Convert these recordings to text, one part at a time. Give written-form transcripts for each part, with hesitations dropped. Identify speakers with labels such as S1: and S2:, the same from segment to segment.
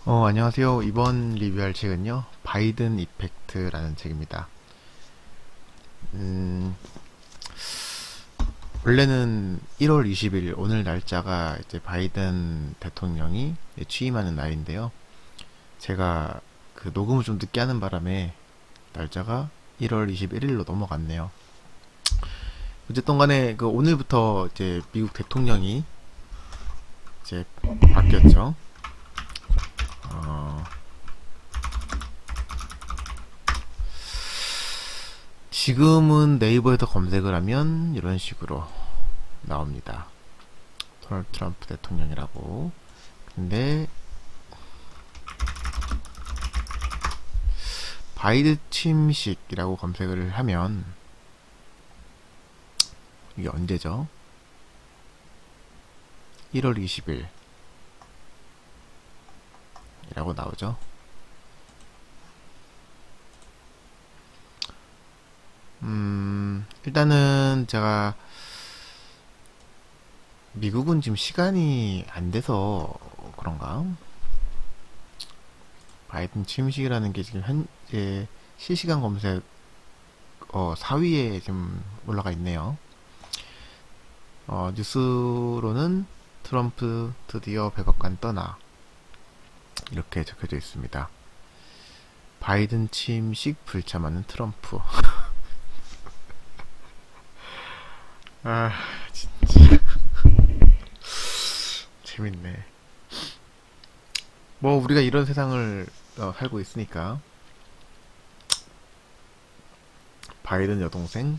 S1: 안녕하세요. 이번 리뷰할 책은요, 바이든 이펙트라는 책입니다. 음, 원래는 1월 20일, 오늘 날짜가 이제 바이든 대통령이 취임하는 날인데요. 제가 그 녹음을 좀 늦게 하는 바람에 날짜가 1월 21일로 넘어갔네요. 어쨌든 간에 그 오늘부터 이제 미국 대통령이 이제 바뀌었죠. 어, 지금은 네이버에서 검색을 하면 이런 식으로 나옵니다. 도널드 트럼프 대통령이라고. 근데 바이든 침식이라고 검색을 하면 이게 언제죠? 1월 20일이라고 나오죠. 일단은 제가 미국은 지금 시간이 안 돼서 그런가? 바이든 침식이라는 게 지금 현재 실시간 검색 4위에 지금 올라가 있네요. 뉴스로는 트럼프 드디어 백악관 떠나 이렇게 적혀져 있습니다. 바이든 침식 불참하는 트럼프. 아, 재밌네. 뭐 우리가 이런 세상을 살고 있으니까 바이든 여동생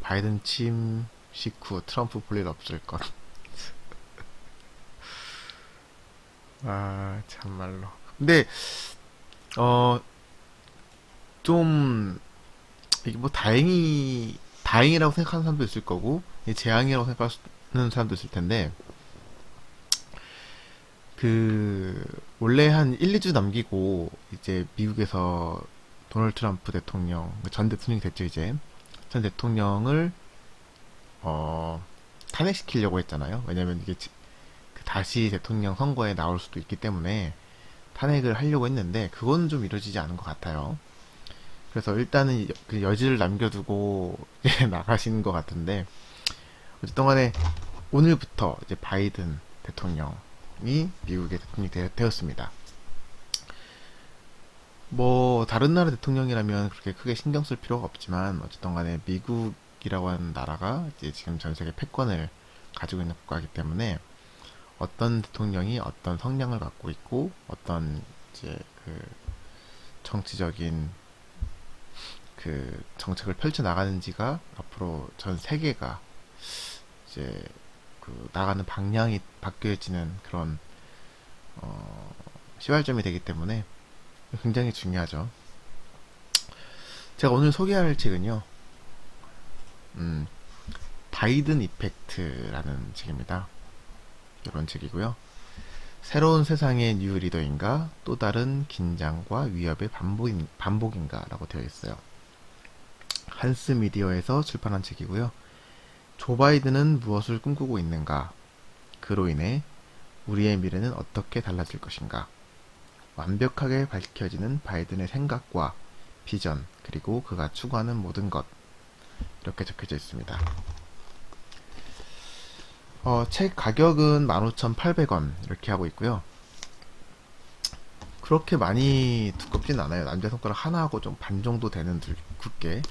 S1: 바이든 침식 후 트럼프 볼 일 없을 것. 아, 참말로. 근데 어 좀 이게 뭐 다행이라고 생각하는 사람도 있을 거고 재앙이라고 생각하는 사람도 있을 텐데 그 원래 한 1, 2주 남기고 이제 미국에서 도널드 트럼프 대통령 전 대통령이 됐죠. 이제 전 대통령을 어 탄핵시키려고 했잖아요. 왜냐면 이게 그 다시 대통령 선거에 나올 수도 있기 때문에 탄핵을 하려고 했는데 그건 좀 이루어지지 않은 것 같아요. 그래서 일단은 그 여지를 남겨두고 나가시는 것 같은데 어쨌든 간에 오늘부터 이제 바이든 대통령이 미국의 대통령이 되었습니다. 뭐 다른 나라 대통령이라면 그렇게 크게 신경 쓸 필요가 없지만 어쨌든 간에 미국이라고 하는 나라가 이제 지금 전 세계 패권을 가지고 있는 국가이기 때문에 어떤 대통령이 어떤 성향을 갖고 있고 어떤 이제 그 정치적인 그 정책을 펼쳐 나가는지가 앞으로 전 세계가 이제 그 나가는 방향이 바뀌어지는 그런 시발점이 되기 때문에 굉장히 중요하죠. 제가 오늘 소개할 책은요, 음, 바이든 이펙트라는 책입니다. 이런 책이고요. 새로운 세상의 뉴 리더인가 또 다른 긴장과 위협의 반복인가라고 되어 있어요. 한스 미디어에서 출판한 책이고요. 조 바이든은 무엇을 꿈꾸고 있는가? 그로 인해 우리의 미래는 어떻게 달라질 것인가? 완벽하게 밝혀지는 바이든의 생각과 비전, 그리고 그가 추구하는 모든 것. 이렇게 적혀져 있습니다. 책 가격은 15,800원 이렇게 하고 있고요. 그렇게 많이 두껍진 않아요. 남자 손가락 하나하고 좀 반 정도 되는 굵게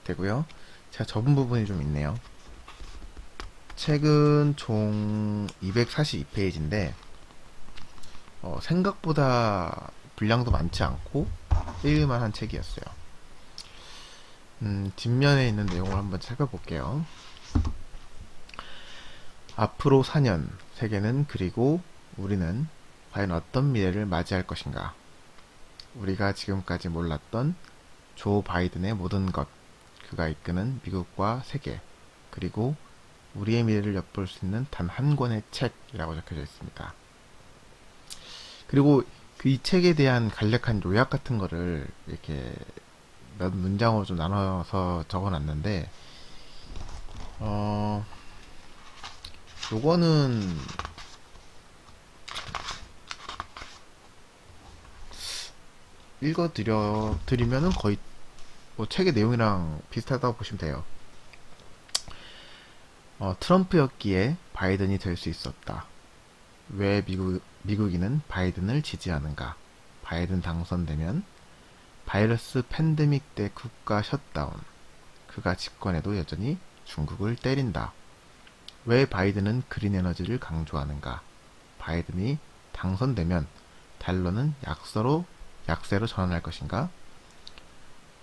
S1: 되고요. 제가 접은 부분이 좀 있네요. 책은 총 242페이지인데 생각보다 분량도 많지 않고 읽을만한 책이었어요. 뒷면에 있는 내용을 한번 살펴볼게요. 앞으로 4년 세계는 그리고 우리는 과연 어떤 미래를 맞이할 것인가? 우리가 지금까지 몰랐던 조 바이든의 모든 것, 그가 이끄는 미국과 세계, 그리고 우리의 미래를 엿볼 수 있는 단 한 권의 책이라고 적혀져 있습니다. 그리고 그 이 책에 대한 간략한 요약 같은 거를 이렇게 몇 문장으로 좀 나눠서 적어놨는데, 어, 요거는 드리면은 거의 뭐 책의 내용이랑 비슷하다고 보시면 돼요. 트럼프였기에 바이든이 될 수 있었다. 왜 미국인은 바이든을 지지하는가? 바이든 당선되면 바이러스 팬데믹 때 국가 셧다운. 그가 집권해도 여전히 중국을 때린다. 왜 바이든은 그린 에너지를 강조하는가? 바이든이 당선되면 달러는 약세로 전환할 것인가?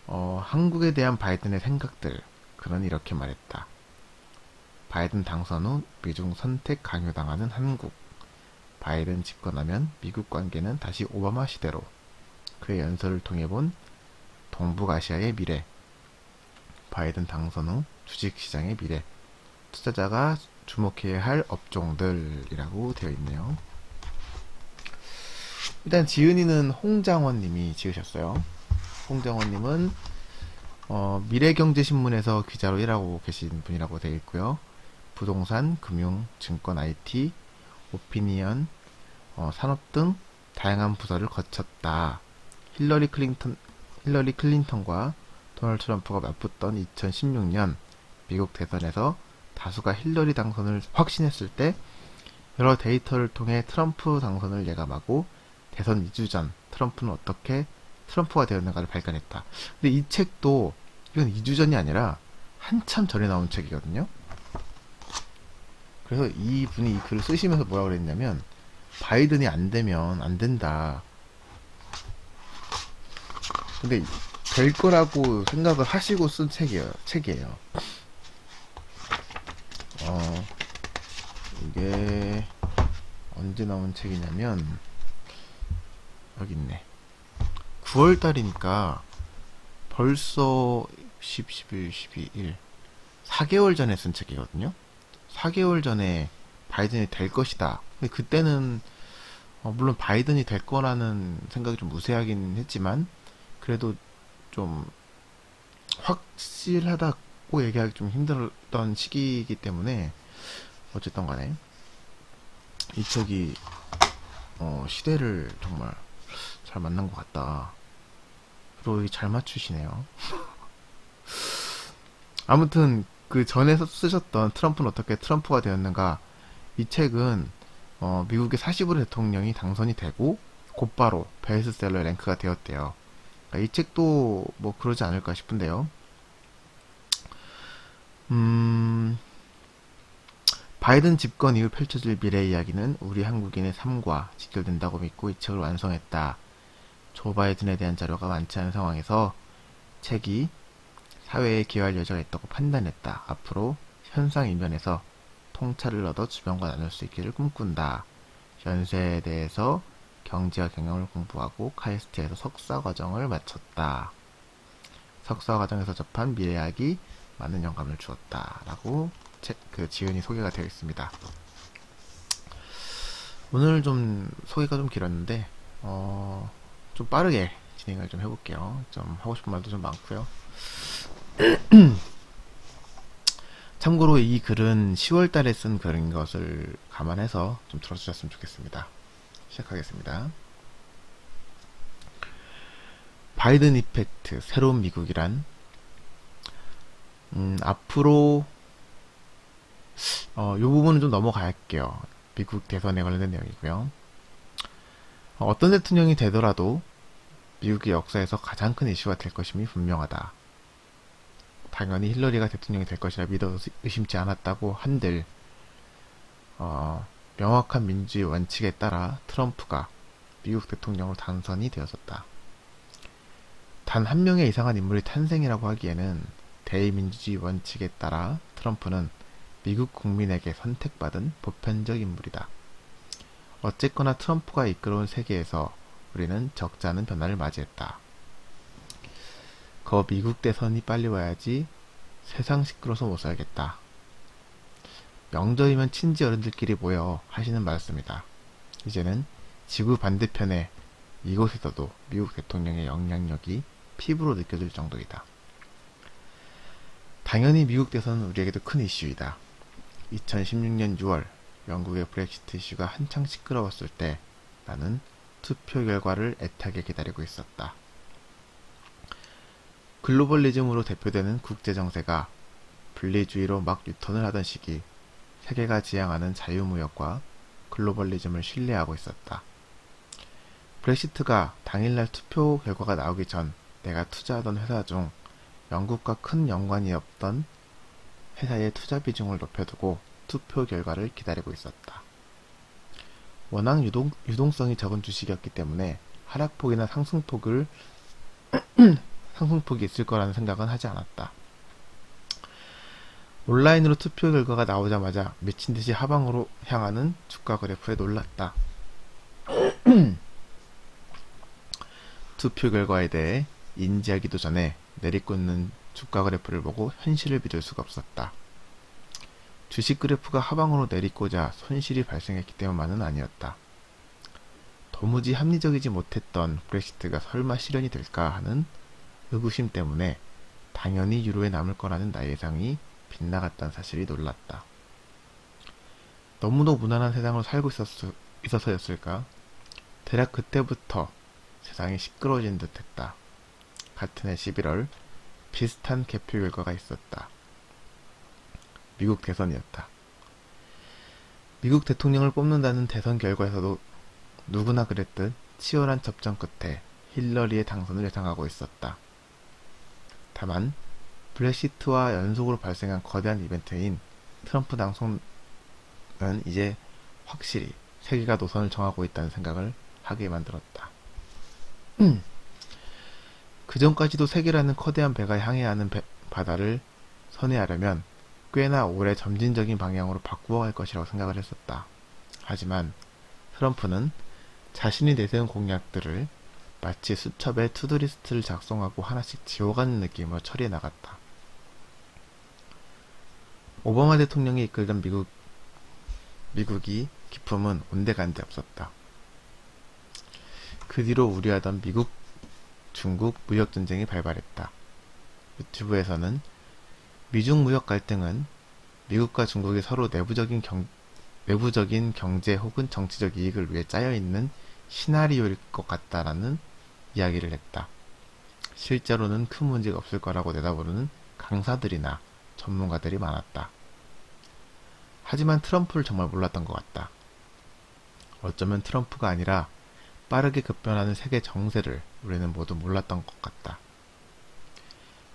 S1: 한국에 대한 바이든의 생각들. 그는 이렇게 말했다. 바이든 당선 후 미중 선택 강요당하는 한국. 바이든 집권하면 미국 관계는 다시 오바마 시대로. 그의 연설을 통해 본 동북아시아의 미래. 바이든 당선 후 주식시장의 미래. 투자자가 주목해야 할 업종들이라고 되어 있네요. 일단 지은이는 홍장원님이 지으셨어요. 홍장원님은 미래경제신문에서 기자로 일하고 계신 분이라고 되어 있고요. 부동산, 금융, 증권, IT, 오피니언, 산업 등 다양한 부서를 거쳤다. 힐러리 클린턴과 도널드 트럼프가 맞붙던 2016년 미국 대선에서 다수가 힐러리 당선을 확신했을 때 여러 데이터를 통해 트럼프 당선을 예감하고 대선 2주 전 트럼프는 어떻게 트럼프가 되었는가를 발견했다. 근데 이 책도 이건 2주 전이 아니라 한참 전에 나온 책이거든요. 그래서 이분이 이 글을 쓰시면서 뭐라 그랬냐면 바이든이 안 되면 안 된다. 근데 될 거라고 생각을 하시고 쓴 책이에요. 이게 언제 나온 책이냐면 여기 있네. 9월 달이니까 벌써 10, 11, 12일 4개월 전에 쓴 책이거든요. 4개월 전에 바이든이 될 것이다. 근데 그때는 물론 바이든이 될 거라는 생각이 좀 무색하긴 했지만 그래도 좀 확실하다고 얘기하기 좀 힘들었던 시기이기 때문에 어쨌든 간에 이 책이 시대를 정말 잘 만난 것 같다. 그리고 잘 맞추시네요. 아무튼 그 전에 쓰셨던 트럼프는 어떻게 트럼프가 되었는가, 이 책은 미국의 45대 대통령이 당선이 되고 곧바로 베스트셀러 랭크가 되었대요. 그러니까 이 책도 뭐 그러지 않을까 싶은데요. 바이든 집권 이후 펼쳐질 미래 이야기는 우리 한국인의 삶과 직결된다고 믿고 이 책을 완성했다. 조 바이든에 대한 자료가 많지 않은 상황에서 책이 사회에 기여할 여지가 있다고 판단했다. 앞으로 현상 이면에서 통찰을 얻어 주변과 나눌 수 있기를 꿈꾼다. 연세에 대해서 경제와 경영을 공부하고 카이스트에서 석사 과정을 마쳤다. 석사 과정에서 접한 미래학이 많은 영감을 주었다. 라고 그 지은이 소개가 되어 있습니다. 오늘 좀 소개가 좀 길었는데 좀 빠르게 진행을 좀 해볼게요. 좀 하고 싶은 말도 좀 많고요. 참고로 이 글은 10월 달에 쓴 글인 것을 감안해서 좀 들어주셨으면 좋겠습니다. 시작하겠습니다. 바이든 이펙트, 새로운 미국이란 앞으로 이 부분은 좀 넘어갈게요. 미국 대선에 관련된 내용이고요. 어떤 대통령이 되더라도 미국의 역사에서 가장 큰 이슈가 될 것임이 분명하다. 당연히 힐러리가 대통령이 될 것이라 믿어 의심치 않았다고 한들 명확한 민주주의 원칙에 따라 트럼프가 미국 대통령으로 당선이 되었었다. 단 한 명의 이상한 인물이 탄생이라고 하기에는 대의민주주의 원칙에 따라 트럼프는 미국 국민에게 선택받은 보편적 인물이다. 어쨌거나 트럼프가 이끌어온 세계에서 우리는 적지 않은 변화를 맞이했다. 미국 대선이 빨리 와야지 세상 시끄러워서 못 살겠다. 명절이면 친지 어른들끼리 모여 하시는 말씀이다. 이제는 지구 반대편에 이곳에서도 미국 대통령의 영향력이 피부로 느껴질 정도이다. 당연히 미국 대선은 우리에게도 큰 이슈이다. 2016년 6월 영국의 브렉시트 이슈가 한창 시끄러웠을 때 나는 투표 결과를 애타게 기다리고 있었다. 글로벌리즘으로 대표되는 국제정세가 분리주의로 막 유턴을 하던 시기, 세계가 지향하는 자유무역과 글로벌리즘을 신뢰하고 있었다. 브렉시트가 당일날 투표 결과가 나오기 전 내가 투자하던 회사 중 영국과 큰 연관이 없던 회사의 투자 비중을 높여두고 투표 결과를 기다리고 있었다. 워낙 유동성이 적은 주식이었기 때문에 하락폭이나 상승폭이 있을 거라는 생각은 하지 않았다. 온라인으로 투표 결과가 나오자마자 미친 듯이 하방으로 향하는 주가 그래프에 놀랐다. 투표 결과에 대해 인지하기도 전에 내리꽂는 주가 그래프를 보고 현실을 믿을 수가 없었다. 주식 그래프가 하방으로 내리꽂아 손실이 발생했기 때문만은 아니었다. 도무지 합리적이지 못했던 브렉시트가 설마 실현이 될까 하는 의구심 때문에 당연히 유로에 남을 거라는 나의 예상이 빗나갔다는 사실이 놀랐다. 너무도 무난한 세상으로 살고 있어서였을까? 대략 그때부터 세상이 시끄러워진 듯했다. 같은 해 11월 비슷한 개표 결과가 있었다. 미국 대선이었다. 미국 대통령을 뽑는다는 대선 결과에서도 누구나 그랬듯 치열한 접전 끝에 힐러리의 당선을 예상하고 있었다. 다만 브렉시트와 연속으로 발생한 거대한 이벤트인 트럼프 당선은 이제 확실히 세계가 노선을 정하고 있다는 생각을 하게 만들었다. 그전까지도 세계라는 커다란 배가 향해야 하는 바다를 선회하려면 꽤나 오래 점진적인 방향으로 바꾸어 갈 것이라고 생각을 했었다. 하지만 트럼프는 자신이 내세운 공약들을 마치 수첩에 투두리스트를 작성하고 하나씩 지워가는 느낌으로 처리해 나갔다. 오바마 대통령이 이끌던 미국이 기품은 온데간데 없었다. 그 뒤로 우려하던 미국, 중국 무역전쟁이 발발했다. 유튜브에서는 미중 무역 갈등은 미국과 중국이 서로 내부적인 경제 혹은 정치적 이익을 위해 짜여있는 시나리오일 것 같다라는 이야기를 했다. 실제로는 큰 문제가 없을 거라고 내다보는 강사들이나 전문가들이 많았다. 하지만 트럼프를 정말 몰랐던 것 같다. 어쩌면 트럼프가 아니라 빠르게 급변하는 세계 정세를 우리는 모두 몰랐던 것 같다.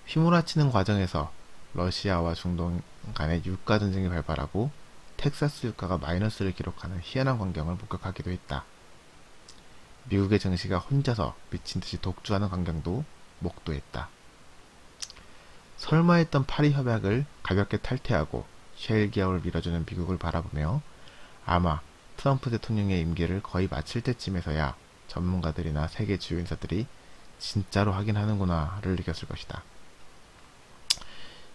S1: 휘몰아치는 과정에서 러시아와 중동 간의 유가 전쟁이 발발하고 텍사스 유가가 마이너스를 기록하는 희한한 광경을 목격하기도 했다. 미국의 증시가 혼자서 미친 듯이 독주하는 광경도 목도했다. 설마 했던 파리 협약을 가볍게 탈퇴하고 셰일 기업을 밀어주는 미국을 바라보며 아마 트럼프 대통령의 임기를 거의 마칠 때쯤에서야 전문가들이나 세계 주요 인사들이 진짜로 하긴 하는구나를 느꼈을 것이다.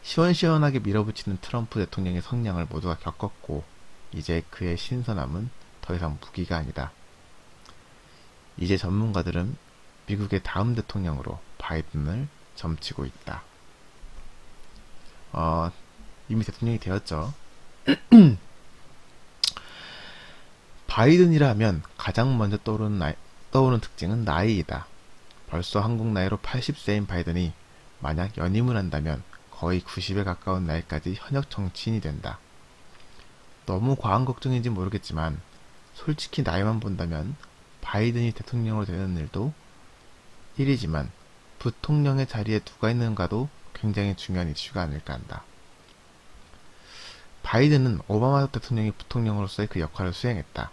S1: 시원시원하게 밀어붙이는 트럼프 대통령의 성량을 모두가 겪었고 이제 그의 신선함은 더 이상 무기가 아니다. 이제 전문가들은 미국의 다음 대통령으로 바이든을 점치고 있다. 이미 대통령이 되었죠. 바이든이라 하면 가장 먼저 떠오르는 특징은 나이이다. 벌써 한국 나이로 80세인 바이든이 만약 연임을 한다면 거의 90에 가까운 나이까지 현역 정치인이 된다. 너무 과한 걱정인지 모르겠지만 솔직히 나이만 본다면 바이든이 대통령으로 되는 일도 일이지만 부통령의 자리에 누가 있는가도 굉장히 중요한 이슈가 아닐까 한다. 바이든은 오바마 대통령이 부통령으로서의 그 역할을 수행했다.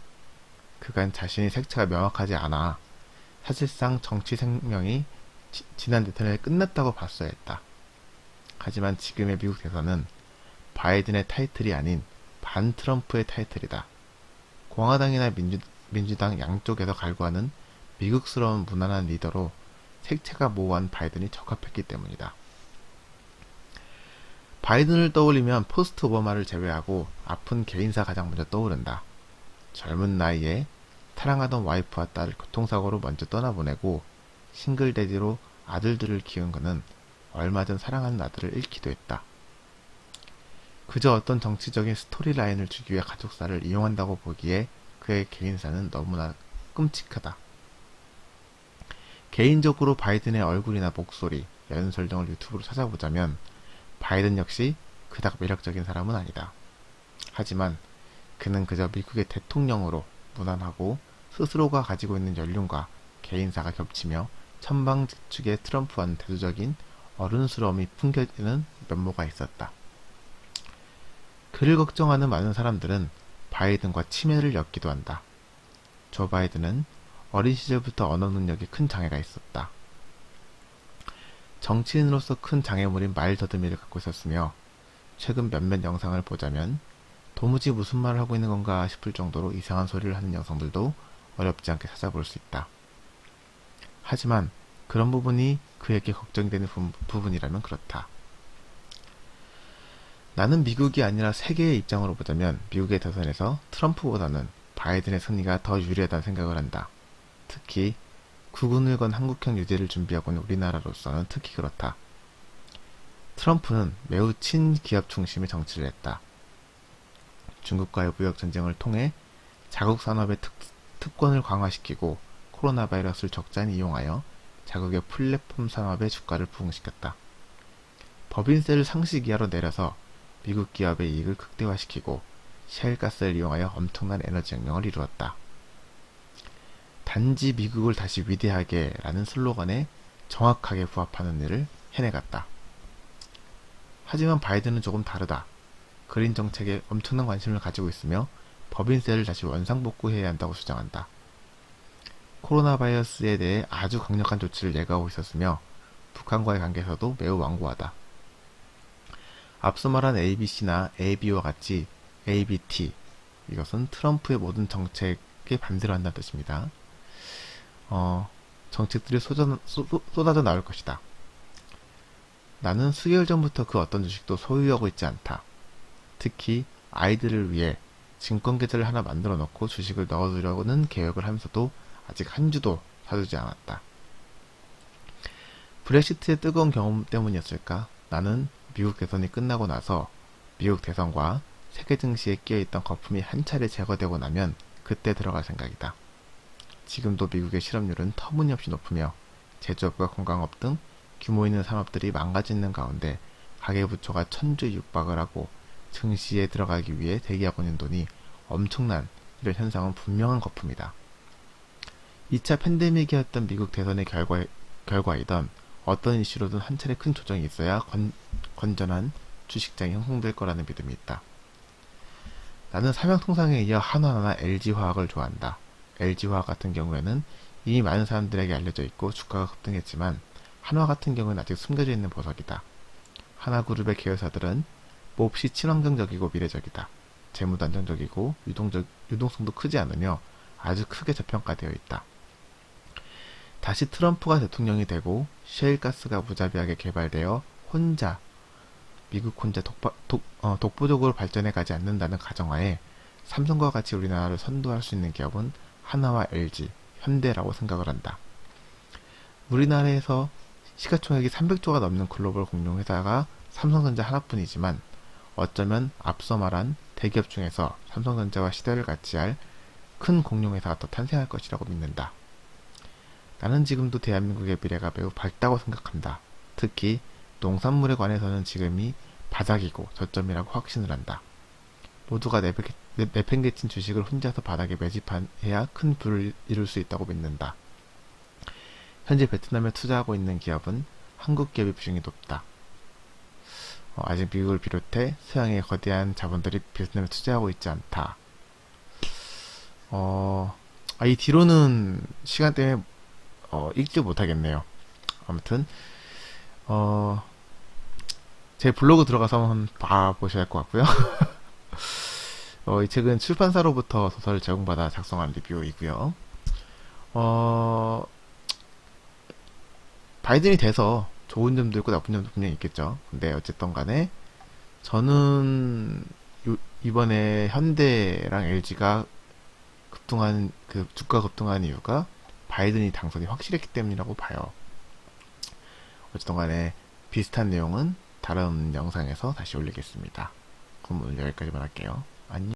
S1: 그간 자신의 색채가 명확하지 않아 사실상 정치 생명이 지난 대선에 끝났다고 봤어야 했다. 하지만 지금의 미국 대선은 바이든의 타이틀이 아닌 반 트럼프의 타이틀이다. 공화당이나 민주당 양쪽에서 갈구하는 미국스러운 무난한 리더로 색채가 모호한 바이든이 적합했기 때문이다. 바이든을 떠올리면 포스트 오바마를 제외하고 아픈 개인사 가장 먼저 떠오른다. 젊은 나이에 사랑하던 와이프와 딸을 교통사고로 먼저 떠나보내고 싱글데디로 아들들을 키운 그는 얼마 전 사랑하는 아들을 잃기도 했다. 그저 어떤 정치적인 스토리라인을 주기 위해 가족사를 이용한다고 보기에 그의 개인사는 너무나 끔찍하다. 개인적으로 바이든의 얼굴이나 목소리, 연설 등을 유튜브로 찾아보자면 바이든 역시 그닥 매력적인 사람은 아니다. 하지만 그는 그저 미국의 대통령으로 무난하고 스스로가 가지고 있는 연륜과 개인사가 겹치며 천방지축의 트럼프와는 대조적인 어른스러움이 풍겨지는 면모가 있었다. 그를 걱정하는 많은 사람들은 바이든과 치매를 엮기도 한다. 조 바이든은 어린 시절부터 언어 능력에 큰 장애가 있었다. 정치인으로서 큰 장애물인 말더듬이를 갖고 있었으며 최근 몇몇 영상을 보자면 도무지 무슨 말을 하고 있는 건가 싶을 정도로 이상한 소리를 하는 영상들도 어렵지 않게 찾아볼 수 있다. 하지만 그런 부분이 그에게 걱정이 되는 부분이라면 그렇다. 나는 미국이 아니라 세계의 입장으로 보자면 미국의 대선에서 트럼프보다는 바이든의 승리가 더 유리하다는 생각을 한다. 특히 국운을 건 한국형 유지를 준비하고 있는 우리나라로서는 특히 그렇다. 트럼프는 매우 친기업 중심의 정치를 했다. 중국과의 무역 전쟁을 통해 자국 산업의 특권을 강화시키고 코로나 바이러스를 적잖이 이용하여 자국의 플랫폼 산업의 주가를 부흥시켰다. 법인세를 상식 이하로 내려서 미국 기업의 이익을 극대화시키고 셰일가스를 이용하여 엄청난 에너지 혁명을 이루었다. 단지 미국을 다시 위대하게 라는 슬로건에 정확하게 부합하는 일을 해내갔다. 하지만 바이든은 조금 다르다. 그린 정책에 엄청난 관심을 가지고 있으며 법인세를 다시 원상복구해야 한다고 주장한다. 코로나 바이러스에 대해 아주 강력한 조치를 예고하고 있었으며 북한과의 관계에서도 매우 완고하다. 앞서 말한 ABC나 AB와 같이 ABT, 이것은 트럼프의 모든 정책에 반대로 한다는 뜻입니다. 정책들이 쏟아져 나올 것이다. 나는 수개월 전부터 그 어떤 주식도 소유하고 있지 않다. 특히 아이들을 위해 증권 계좌를 하나 만들어 놓고 주식을 넣어두려는 계획을 하면서도 아직 한 주도 사두지 않았다. 브렉시트의 뜨거운 경험 때문이었을까? 나는 미국 대선이 끝나고 나서 미국 대선과 세계 증시에 끼어있던 거품이 한 차례 제거되고 나면 그때 들어갈 생각이다. 지금도 미국의 실업률은 터무니없이 높으며 제조업과 관광업 등 규모 있는 산업들이 망가지는 가운데 가계부채가 천주 육박을 하고 증시에 들어가기 위해 대기하고 있는 돈이 엄청난 이런 현상은 분명한 거품이다. 2차 팬데믹이었던 미국 대선의 결과이던 어떤 이슈로든 한 차례 큰 조정이 있어야 건전한 주식장이 형성될 거라는 믿음이 있다. 나는 삼양통상에 이어 한화나 LG화학을 좋아한다. LG화학 같은 경우에는 이미 많은 사람들에게 알려져 있고 주가가 급등했지만 한화 같은 경우는 아직 숨겨져 있는 보석이다. 하나그룹의 계열사들은 몹시 친환경적이고 미래적이다. 재무도 안정적이고 유동성도 크지 않으며 아주 크게 저평가되어 있다. 다시 트럼프가 대통령이 되고 셰일가스가 무자비하게 개발되어 미국 혼자 독보적으로 발전해 가지 않는다는 가정하에 삼성과 같이 우리나라를 선도할 수 있는 기업은 하나와 LG, 현대라고 생각을 한다. 우리나라에서 시가총액이 300조가 넘는 글로벌 공룡회사가 삼성전자 하나뿐이지만 어쩌면 앞서 말한 대기업 중에서 삼성전자와 시대를 같이 할 큰 공룡회사가 더 탄생할 것이라고 믿는다. 나는 지금도 대한민국의 미래가 매우 밝다고 생각한다. 특히 농산물에 관해서는 지금이 바닥이고 저점이라고 확신을 한다. 모두가 내팽개친 주식을 혼자서 바닥에 매집해야 큰 부를 이룰 수 있다고 믿는다. 현재 베트남에 투자하고 있는 기업은 한국 기업의 비중이 높다. 아직 미국을 비롯해 서양의 거대한 자본들이 베트남에 투자하고 있지 않다. 이 뒤로는 시간 때문에 읽지 못하겠네요. 아무튼 제 블로그 들어가서 한번 봐보셔야 할 것 같고요. 이 책은 출판사로부터 소설을 제공받아 작성한 리뷰이고요. 바이든이 돼서 좋은 점도 있고 나쁜 점도 분명히 있겠죠. 근데 어쨌든 간에 저는 이번에 현대랑 LG가 주가 급등한 이유가 바이든이 당선이 확실했기 때문이라고 봐요. 어쨌든 간에 비슷한 내용은 다른 영상에서 다시 올리겠습니다. 그럼 오늘 여기까지만 할게요. 안녕.